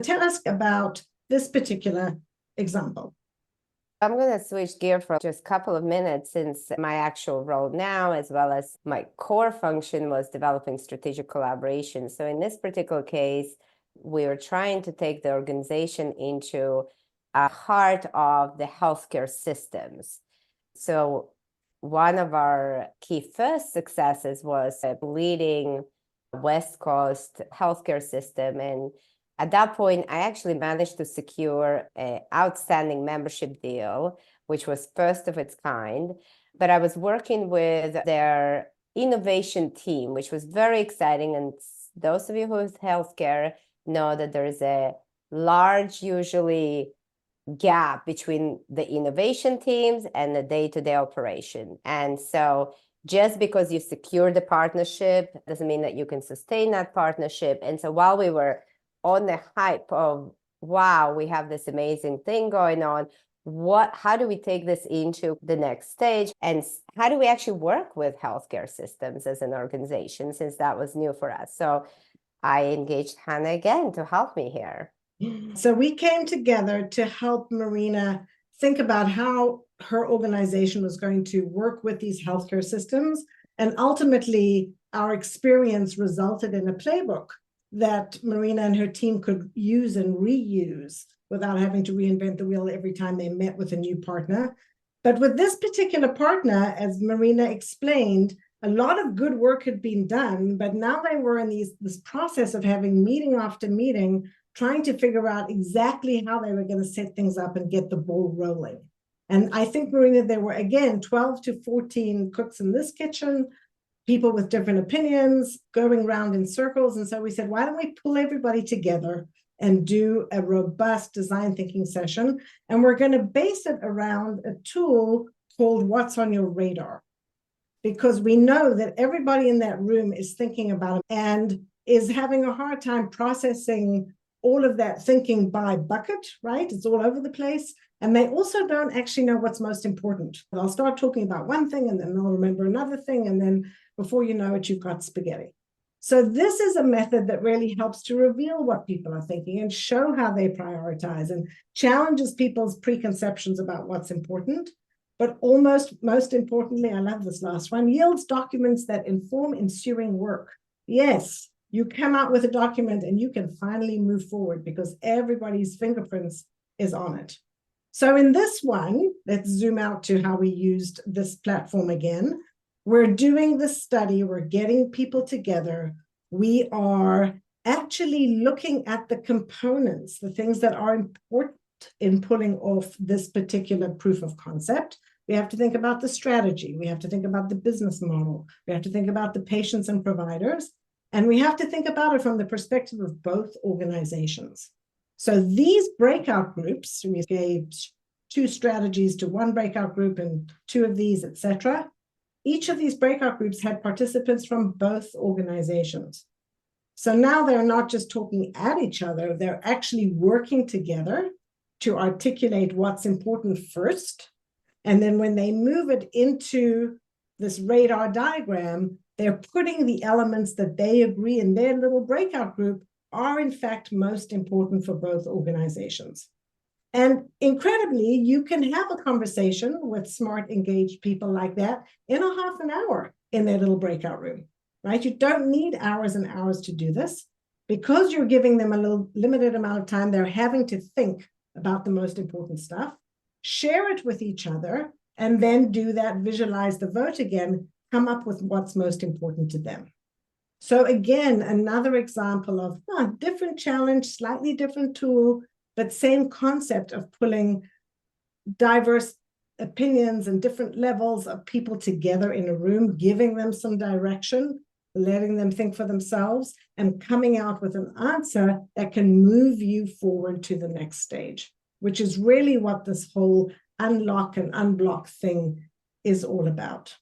Tell us about this particular example. I'm going to switch gear for just a couple of minutes, since my actual role now, as well as my core function, was developing strategic collaboration. So in this particular case, we were trying to take the organization into a heart of the healthcare systems. So one of our key first successes was a leading West Coast healthcare system. And at that point, I actually managed to secure an outstanding membership deal, which was first of its kind. But I was working with their innovation team, which was very exciting. And those of you who is healthcare know that there is a large, usually, gap between the innovation teams and the day-to-day operation. And so just because you secure the partnership doesn't mean that you can sustain that partnership. And so while we were on the hype of, wow, we have this amazing thing going on, how do we take this into the next stage? And how do we actually work with healthcare systems as an organization, since that was new for us? So I engaged Hannah again to help me here. So we came together to help Marina think about how her organization was going to work with these healthcare systems. And ultimately, our experience resulted in a playbook that Marina and her team could use and reuse without having to reinvent the wheel every time they met with a new partner. But with this particular partner, as Marina explained, a lot of good work had been done, but now they were in this process of having meeting after meeting, trying to figure out exactly how they were going to set things up and get the ball rolling. And I think, Marina, there were, again, 12 to 14 cooks in this kitchen, people with different opinions, going round in circles. And so we said, why don't we pull everybody together and do a robust design thinking session? And we're going to base it around a tool called What's on Your Radar, because we know that everybody in that room is thinking about it and is having a hard time processing all of that thinking by bucket, right? It's all over the place. And they also don't actually know what's most important. They'll start talking about one thing and then they'll remember another thing. And then before you know it, you've got spaghetti. So this is a method that really helps to reveal what people are thinking and show how they prioritize and challenges people's preconceptions about what's important. But most importantly, I love this last one, yields documents that inform ensuing work. Yes, you come out with a document and you can finally move forward because everybody's fingerprints is on it. So in this one, let's zoom out to how we used this platform again. We're doing the study, we're getting people together. We are actually looking at the components, the things that are important in pulling off this particular proof of concept. We have to think about the strategy. We have to think about the business model. We have to think about the patients and providers. And we have to think about it from the perspective of both organizations. So these breakout groups, we gave 2 strategies to one breakout group and 2 of these, etc. Each of these breakout groups had participants from both organizations. So now they're not just talking at each other, they're actually working together to articulate what's important first. And then when they move it into this radar diagram, they're putting the elements that they agree in their little breakout group are in fact most important for both organizations. And incredibly, you can have a conversation with smart, engaged people like that in a half an hour in their little breakout room, right? You don't need hours and hours to do this. Because you're giving them a little limited amount of time, they're having to think about the most important stuff, share it with each other, and then do that, visualize the vote again, come up with what's most important to them. So again, another example of different challenge, slightly different tool, but same concept of pulling diverse opinions and different levels of people together in a room, giving them some direction, letting them think for themselves, and coming out with an answer that can move you forward to the next stage, which is really what this whole unlock and unblock thing is all about.